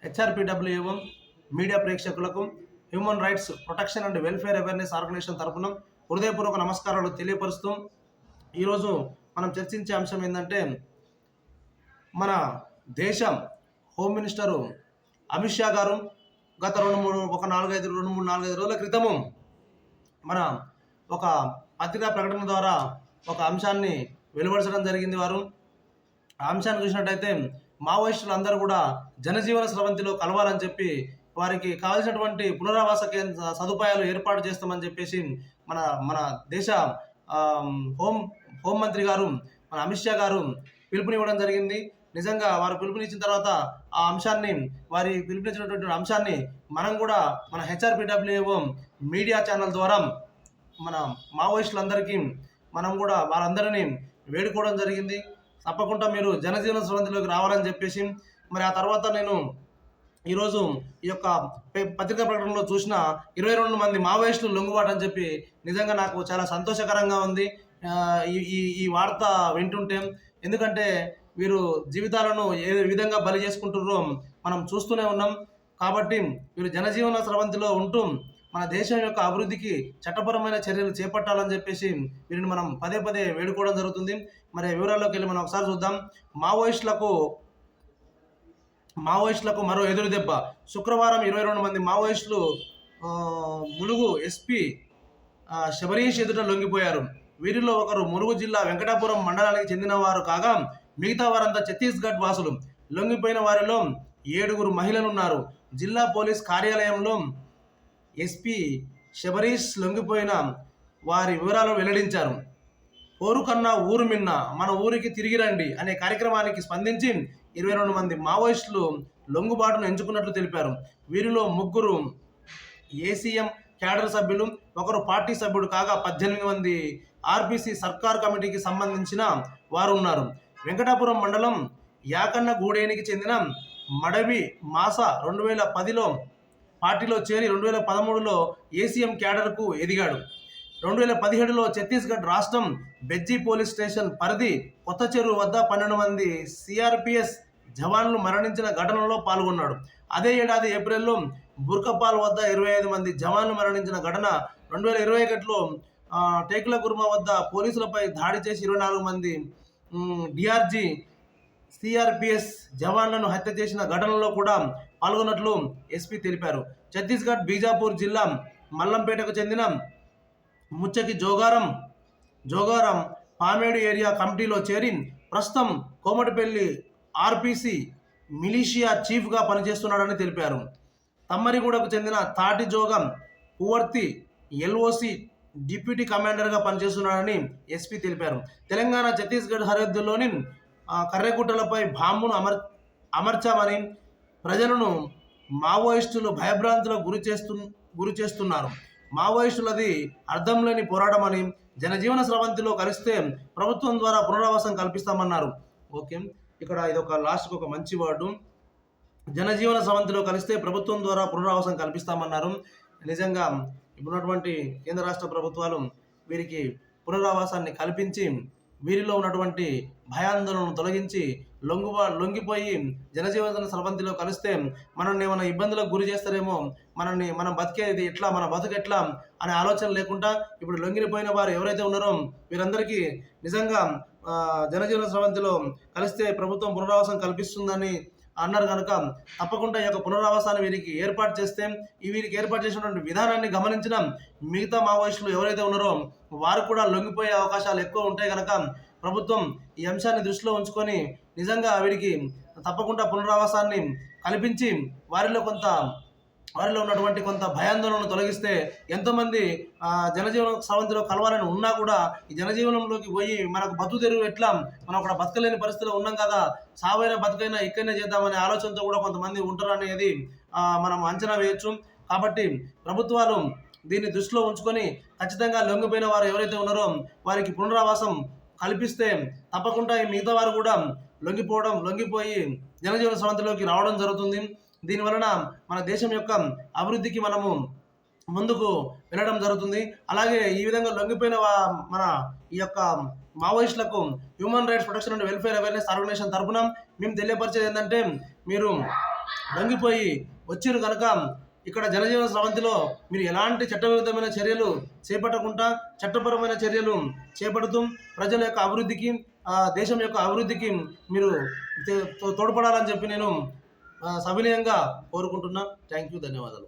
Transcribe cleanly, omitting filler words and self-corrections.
హెచ్ఆర్పిడబ్ల్యూఏ media ప్రేక్షకులకు human rights protection and welfare awareness organisation తరపున హృదయపూర్వక నమస్కారాలు తెలియపరుస్తూ ఈరోజు మనం చర్చించే అంశం ఏంటంటే మన దేశం హోమ్ మినిస్టరు అమిత్ షా గారు గత 2-3-4-5 రోజుల క్రితము మన ఒక పత్రికా ప్రకటన ద్వారా ఒక అంశాన్ని వెలువడించడం జరిగింది. వారు ఆ అంశాన్ని చూసినట్టయితే మావోయిస్టులు అందరూ కూడా జనజీవన స్రవంతిలో కలవాలని చెప్పి వారికి కావాల్సినటువంటి పునరావాస సదుపాయాలు ఏర్పాటు చేస్తామని చెప్పేసి మన మన దేశ హోం మంత్రి గారు మన అమిత్ షా గారు పిలుపునివ్వడం జరిగింది. నిజంగా వారు పిలుపునిచ్చిన తర్వాత ఆ అంశాన్ని వారి పిలుపునిచ్చినటువంటి అంశాన్ని మనం కూడా మన హెచ్ఆర్పిడబ్ల్యూఏ మీడియా ఛానల్ ద్వారా మన మావోయిస్టులందరికీ మనం కూడా వారందరినీ వేడుకోవడం జరిగింది. తప్పకుండా మీరు జనజీవన స్రవంతిలోకి రావాలని చెప్పేసి మరి ఆ తర్వాత నేను ఈరోజు ఈ యొక్క పత్రికా ప్రకటనలో చూసిన 22 మంది మావోయిస్టులు లొంగుబాటు అని చెప్పి నిజంగా నాకు చాలా సంతోషకరంగా ఉంది ఈ వార్త వింటుంటే. ఎందుకంటే వీరు జీవితాలను ఏ విధంగా బలి చేసుకుంటున్నారో మనం చూస్తూనే ఉన్నాం. కాబట్టి వీరు జనజీవన స్రవంతిలో ఉంటూ మన దేశం యొక్క అభివృద్ధికి చట్టపరమైన చర్యలు చేపట్టాలని చెప్పేసి వీరిని మనం పదే పదే వేడుకోవడం జరుగుతుంది. మరి వివరాల్లోకి వెళ్ళి మనం ఒకసారి చూద్దాం. మావోయిస్టులకు మరో ఎదురు దెబ్బ. శుక్రవారం 22 మంది మావోయిస్టులు ములుగు ఎస్పీ శబరీష్ ఎదుట లొంగిపోయారు. వీరిలో ఒకరు ములుగు జిల్లా వెంకటాపురం మండలానికి చెందిన వారు కాగా మిగతా వారంతా ఛత్తీస్గఢ్ వాసులు. లొంగిపోయిన వారిలో 7 మహిళలున్నారు. జిల్లా పోలీస్ కార్యాలయంలో ఎస్పీ శబరీష్ లొంగిపోయిన వారి వివరాలు వెల్లడించారు. పోరుకన్నా ఊరు మిన్న, మన ఊరికి తిరిగి రండి అనే కార్యక్రమానికి స్పందించి 22 మంది మావోయిస్టులు లొంగుబాటును ఎంచుకున్నట్లు తెలిపారు. వీరిలో 3 ఏసీఎం క్యాడర్ సభ్యులు, ఒకరు పార్టీ సభ్యుడు కాగా 18 మంది ఆర్బీసీ సర్కార్ కమిటీకి సంబంధించిన వారు ఉన్నారు. వెంకటాపురం మండలం యాకన్న గూడేనికి చెందిన మడవి మాస 2010లో పార్టీలో చేరి 2013లో ఏసీఎం క్యాడర్కు ఎదిగాడు. 2017లో ఛత్తీస్గఢ్ రాష్ట్రం బెజ్జీ పోలీస్ స్టేషన్ పరిధి కొత్త చెరువు వద్ద 12 మంది సిఆర్పిఎస్ జవాన్లు మరణించిన ఘటనలో పాల్గొన్నాడు. అదే ఏడాది ఏప్రిల్లో బుర్కపాల్ వద్ద 25 మంది జవాన్లు మరణించిన ఘటన, 2021లో టేకుల గుర్మా వద్ద పోలీసులపై దాడి చేసి 24 మంది డిఆర్జీ సిఆర్పిఎస్ జవాన్లను హత్య చేసిన ఘటనలో కూడా పాల్గొన్నట్లు ఎస్పీ తెలిపారు. ఛత్తీస్గఢ్ బీజాపూర్ జిల్లా మల్లంపేటకు చెందిన ముచ్చకి జోగారం పామేడు ఏరియా కమిటీలో చేరి ప్రస్తుతం కోమటిపల్లి ఆర్పీసీ మిలీషియా చీఫ్గా పనిచేస్తున్నాడని తెలిపారు. తమ్మరిగూడకు చెందిన తాటి జోగం పువర్తి ఎల్ఓసి డిప్యూటీ కమాండర్గా పనిచేస్తున్నాడని ఎస్పీ తెలిపారు. తెలంగాణ ఛత్తీస్గఢ్ సరిహద్దులోని కర్రెగుట్టలపై బాంబును అమర్చామని ప్రజలను మావోయిస్టులు భయభ్రాంతులకు గురి చేస్తున్నారు. మావోయిస్టులది అర్థం లేని పోరాటమని, జనజీవన స్రవంతిలో కలిస్తే ప్రభుత్వం ద్వారా పునరావాసం కల్పిస్తామన్నారు. ఓకే, ఇక్కడ ఇదొక లాస్ట్కి ఒక మంచి వర్డు. జనజీవన స్రవంతిలో కలిస్తే ప్రభుత్వం ద్వారా పునరావాసం కల్పిస్తామన్నారు. నిజంగా ఇప్పుడున్నటువంటి కేంద్ర రాష్ట్ర ప్రభుత్వాలు వీరికి పునరావాసాన్ని కల్పించి వీరిలో ఉన్నటువంటి భయాందోళనను తొలగించి లొంగిపోయి జనజీవన స్రవంతిలో కలిస్తే మనల్ని ఏమైనా ఇబ్బందులకు గురి చేస్తారేమో, మనం బతికేది ఎట్లా, మన బతుకు ఎట్లా అనే ఆలోచన లేకుండా ఇప్పుడు లొంగిపోయిన వారు ఎవరైతే ఉన్నారో వీరందరికీ నిజంగా జనజీవన స్రవంతిలో కలిస్తే ప్రభుత్వం పునరావాసం కల్పిస్తుందని అన్నారు. కనుక తప్పకుండా ఈ యొక్క పునరావాసాన్ని వీరికి ఏర్పాటు చేస్తే వీరికి ఏర్పాటు చేసినటువంటి విధానాన్ని గమనించిన మిగతా మావోయిస్టులు ఎవరైతే ఉన్నారో వారు కూడా లొంగిపోయే అవకాశాలు ఎక్కువ ఉంటాయి. కనుక ప్రభుత్వం ఈ అంశాన్ని దృష్టిలో ఉంచుకొని నిజంగా వీరికి తప్పకుండా పునరావాసాన్ని కల్పించి వారిలో ఉన్నటువంటి కొంత భయాందోళనను తొలగిస్తే ఎంతోమంది జనజీవన స్రవంతిలో కలవాలని ఉన్నా కూడా ఈ జనజీవనంలోకి పోయి మనకు బతుకు తెరువు ఎట్లా, మనం అక్కడ బతకలేని పరిస్థితిలో ఉన్నాం కదా, సావైనా బతుకైనా ఇక్కడనే చేద్దామనే ఆలోచనతో కూడా కొంతమంది ఉంటారు అనేది మనం అంచనా వేయచ్చు. కాబట్టి ప్రభుత్వాలు దీన్ని దృష్టిలో ఉంచుకొని ఖచ్చితంగా లొంగిపోయిన వారు ఎవరైతే ఉన్నారో వారికి పునరావాసం కల్పిస్తే తప్పకుండా ఈ మిగతా వారు కూడా లొంగిపోయి జనజీవన స్రవంతిలోకి రావడం జరుగుతుంది. దీనివలన మన దేశం యొక్క అభివృద్ధికి మనము ముందుకు వెళ్ళడం జరుగుతుంది. అలాగే ఈ విధంగా లొంగిపోయిన మన ఈ యొక్క మావోయిస్టులకు human rights protection and welfare awareness organisation తరఫున మేము తెలియపరిచేది ఏంటంటే, మీరు లొంగిపోయి వచ్చిరు కనుక ఇక్కడ జనజీవన స్రవంతిలో మీరు ఎలాంటి చట్టవిరుద్ధమైన చర్యలు చేపట్టకుండా చట్టపరమైన చర్యలు చేపడుతూ ప్రజల యొక్క అభివృద్ధికి దేశం యొక్క అభివృద్ధికి మీరు తోడ్పడాలని చెప్పి నేను సవినయంగా కోరుకుంటున్నా. థ్యాంక్ యూ, ధన్యవాదాలు.